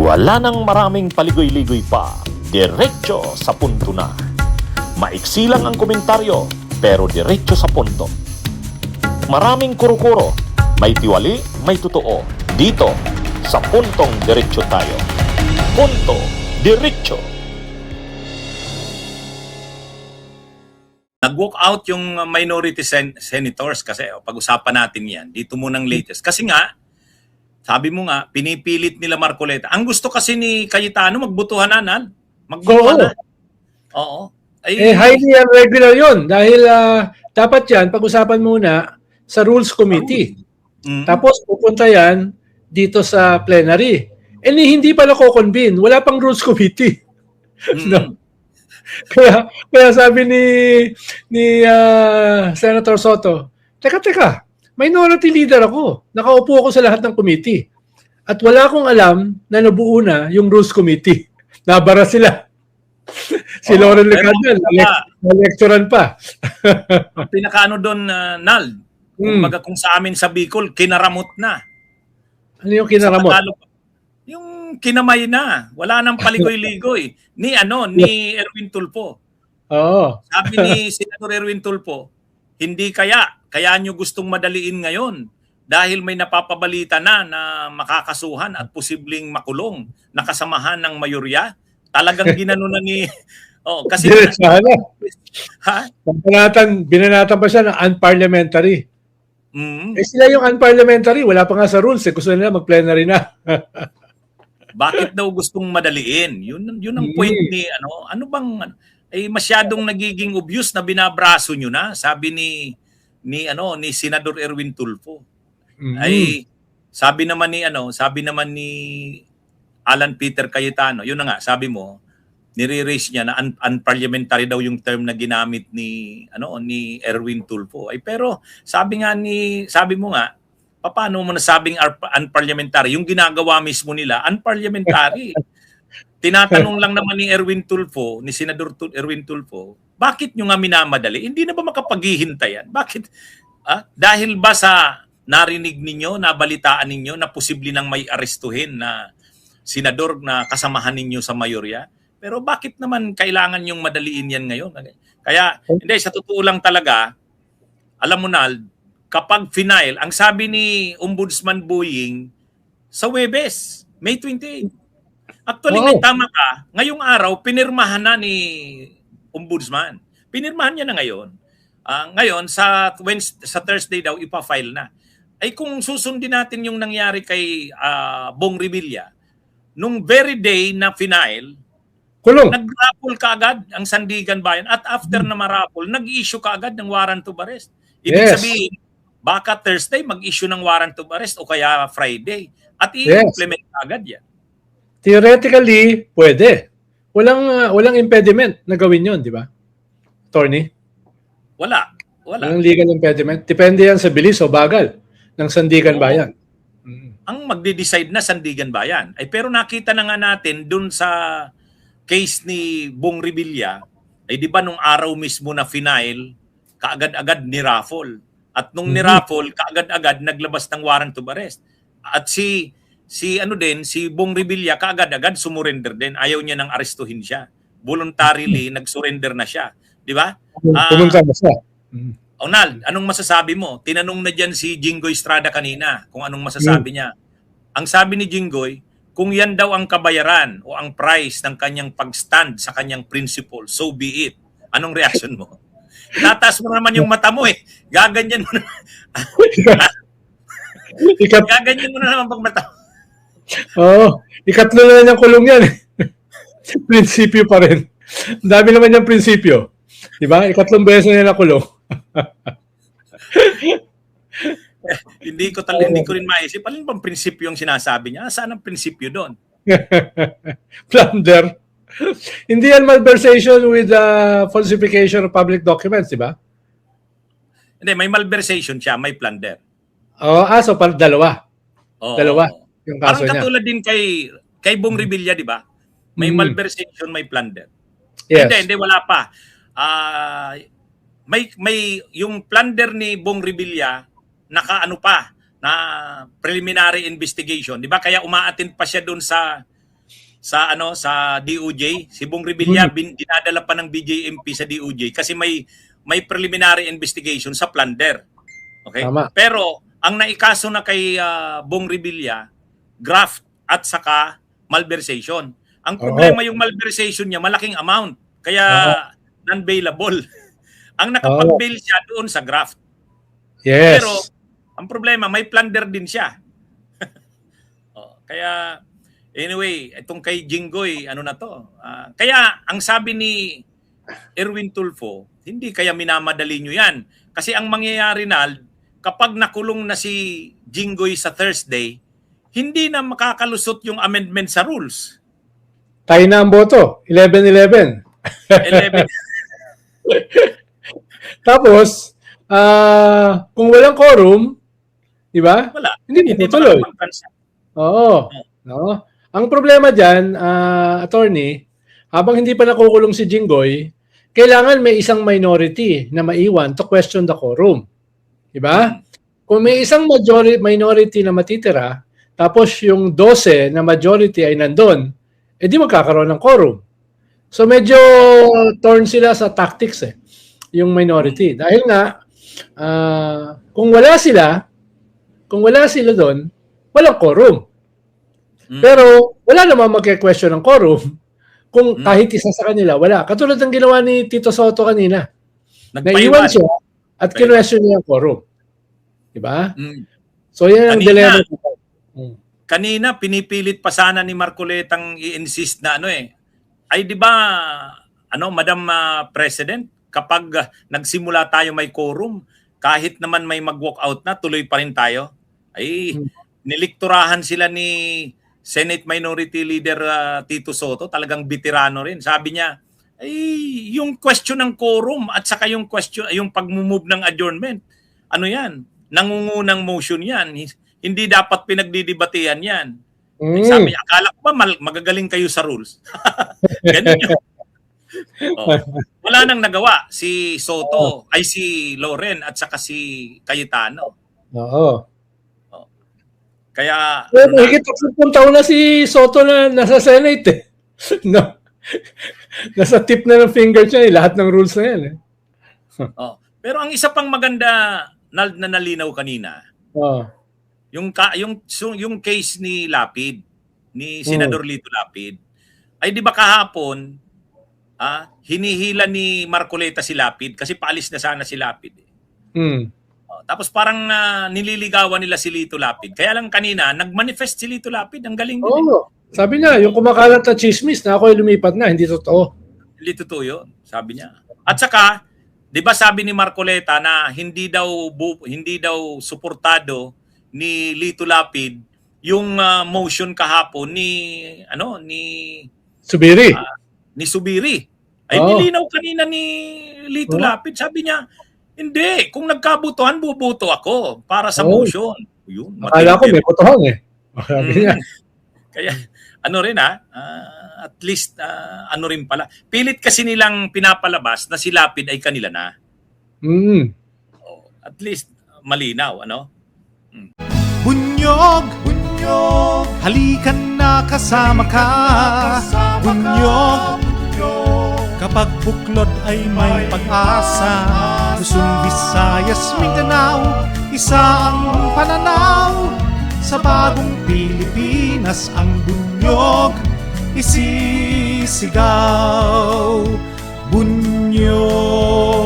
Wala nang maraming paligoy-ligoy pa, diretso sa punto na. Maiksi lang ang komentaryo, pero diretso sa punto. Maraming kuro-kuro, may tiwali, may totoo. Dito, sa puntong diretso tayo. Punto, diretso. Nag-walk out yung minority senators kasi pag-usapan natin yan. Dito munang latest. Kasi nga, sabi mo nga, pinipilit nila Marcoleta. Ang gusto kasi ni Cayetano, magbutuhan na, Nal. Magbutuhan na. Oo. Ay, highly irregular yun. Dahil dapat yan, pag-usapan muna sa Rules Committee. Tapos pupunta yan dito sa plenary. Hindi pala ko-convene. Wala pang Rules Committee. No? Kaya sabi ni Senator Soto, teka, minority leader ako. Nakaupo ako sa lahat ng committee. At wala akong alam na nabuo na yung Rules Committee. Nabara sila. Si Lauren Lecandal, na-lecturan pa. Ang pinakaano doon, Nal, kung sa amin sa Bicol, kinaramot na. Ano yung kinaramot? Yung kinamay na. Wala nang paligoy-ligoy. Ni Erwin Tulfo. Oo. Sabi ni Senator Erwin Tulfo, hindi kaya nyo gustong madaliin ngayon dahil may napapabalita na makakasuhan at posibleng makulong na kasamahan ng mayorya. Talagang ginano na ni kasi binanatan pa siya ng unparliamentary. Sila yung unparliamentary, wala pa nga sa rules, gusto nila mag-plenary na. Bakit daw gustong madaliin? Yun ang point ni ano bang masyadong nagiging obvious na binabraso nyo na, sabi ni Senador Erwin Tulfo. Ay sabi naman ni Alan Peter Cayetano, yun na nga, sabi mo, nire-raise niya na unparliamentary daw yung term na ginamit ni Erwin Tulfo. Pero sabi mo nga, paano mo nasabing unparliamentary? Yung ginagawa mismo nila, unparliamentary. Tinatanong lang naman ni Erwin Tulfo, ni Senador Erwin Tulfo, bakit nyo nga minamadali? Hindi na ba makapaghihintayan? Bakit? Dahil ba sa narinig ninyo, nabalitaan ninyo na posible nang may arestuhin na senador na kasamahan ninyo sa mayorya? Pero bakit naman kailangan yung madaliin yan ngayon? Kaya, hindi, sa totoo lang talaga, alam mo na, kapag final, ang sabi ni Ombudsman Boying, sa Huwebes, May 28. Actually, may tama ka, ngayong araw, pinirmahan na ni Ombudsman. Pinirmahan niya na ngayon. Ngayon, sa Thursday daw, ipa-file na. Ay kung susundin natin yung nangyari kay Bong Revilla, nung very day na final, nag-raffle kaagad ang Sandigan Bayan at after na ma-raffle, nag-issue kaagad ng warrant of arrest. Ibig sabihin, baka Thursday mag-issue ng warrant of arrest o kaya Friday at i-implement agad yan. Theoretically, pwede. Walang impediment na gawin yon, di ba? Attorney? Wala. Walang legal impediment. Depende yan sa bilis o bagal ng Sandigan Bayan. Ang magde-decide na Sandigan Bayan. Pero nakita na nga natin dun sa case ni Bong Revilla, di ba nung araw mismo na final, kaagad-agad ni-raffle. At nung ni-raffle, kaagad-agad naglabas ng warrant of arrest. At si Bong Revilla kaagad-agad sumurrender din. Ayaw niya nang arestuhin siya. Voluntarily nag-surrender na siya. Di ba? Pumunta na siya. Onal, anong masasabi mo? Tinanong na dyan si Jinggoy Estrada kanina kung anong masasabi niya. Ang sabi ni Jinggoy, kung yan daw ang kabayaran o ang price ng kanyang pag-stand sa kanyang principle, so be it. Anong reaction mo? Tataas mo naman yung mata mo Gaganyan mo na. Gaganyan mo na naman pag mata. Ikatlo na niyang kulong yan. Prinsipyo pa rin. Ang dami naman niyang prinsipyo. Diba? Ikatlong beses na niya nakulong. Hindi ko rin maisip. Alin bang prinsipyo yung sinasabi niya? Saan ang prinsipyo doon? Plunder. Hindi yan malversation with falsification of public documents, di ba? Hindi, may malversation siya, may plunder. So dalawa. Dalawa yung kaso niya. Parang katulad din kay Bong Revilla, di ba? May malversation, may plunder. Yes. Hindi, wala pa. May yung plunder ni Bong Revilla na preliminary investigation, 'di ba? Kaya umaattend pa siya doon sa sa DOJ. Si Bong Revilla dinadala pa ng BJMP sa DOJ kasi may preliminary investigation sa plunder. Okay? Tama. Pero ang naikaso na kay Bong Revilla, graft at saka malversation. Ang problema yung malversation niya, malaking amount. Kaya non-bailable. Ang nakapag-bail siya doon sa graft. Yes. Pero ang problema, may plunder din siya. Kaya anyway, itong kay Jinggoy, ano na to? Kaya ang sabi ni Erwin Tulfo, hindi kaya minamadali nyo yan. Kasi ang mangyayari, Nald, kapag nakulong na si Jinggoy sa Thursday, hindi na makakalusot yung amendment sa rules. Tayo na ang boto. 11-11. 11. Tapos, kung walang quorum, di ba? Wala. Hindi tuloy. Oo. No? Ang problema dyan, attorney, habang hindi pa nakukulong si Jinggoy, kailangan may isang minority na maiwan to question the quorum. Di ba? Kung may isang minority na matitira, tapos yung 12 na majority ay nandun, edi magkakaroon ng quorum. So medyo torn sila sa tactics yung minority. Dahil nga, kung wala sila doon, walang quorum. Pero wala namang magke-question ng quorum kung kahit isa sa kanila, wala. Katulad ng ginawa ni Tito Soto kanina. Naiwan siya at kinwestiyon niya ang quorum. Diba? So yan ang dilemma. Kanina, pinipilit pa sana ni Marcoletang i-insist na ay di ba, Madam President, kapag nagsimula tayo may quorum, kahit naman may mag-walk out na, tuloy pa rin tayo. Ay, nilikturahan sila ni Senate Minority Leader Tito Soto, talagang veterano rin. Sabi niya, ay yung question ng quorum at saka yung pag-move ng adjournment, yan? Nangungunang motion yan. Hindi dapat pinagdidebatehan yan. Sabi niya, akala ko ba magagaling kayo sa rules? Ganun yun. Wala nang nagawa si Soto, ay si Loren at saka si Cayetano. Oo. Kaya higit 10 taon na si Soto na nasa Senate no. Nasa tip na ng finger niya lahat ng rules na yan Pero ang isa pang maganda na nalinaw kanina. Yung case ni Lapid, ni Senador Lito Lapid. Ay di ba kahapon hinihila ni Marcoleta si Lapid kasi paalis na sana si Lapid. Tapos parang nililigawan nila si Lito Lapid. Kaya lang kanina, nag-manifest si Lito Lapid. Ang galing din. Sabi niya, yung kumakalat na chismis na ako'y lumipat na, hindi totoo. Hindi totoo yun, sabi niya. At saka, di ba sabi ni Marcoleta na hindi daw suportado ni Lito Lapid yung motion kahapon ni Subiri. Ni Subiri. Ay nilinaw kanina ni Lito Lapid. Sabi niya, hindi, kung nagkabutuhan, bubuto ako para sa motion. Yun, akala ko may botohan Sabi niya. Kaya, at least, rin pala. Pilit kasi nilang pinapalabas na si Lapid ay kanila na. At least, malinaw, Bunyog, halikan na kasama ka. Bunyog, kapag buklod ay may pag-asa. Luzon, Visayas, Mindanao, isa ang pananaw. Sa bagong Pilipinas ang bunyog isisigaw. Bunyog.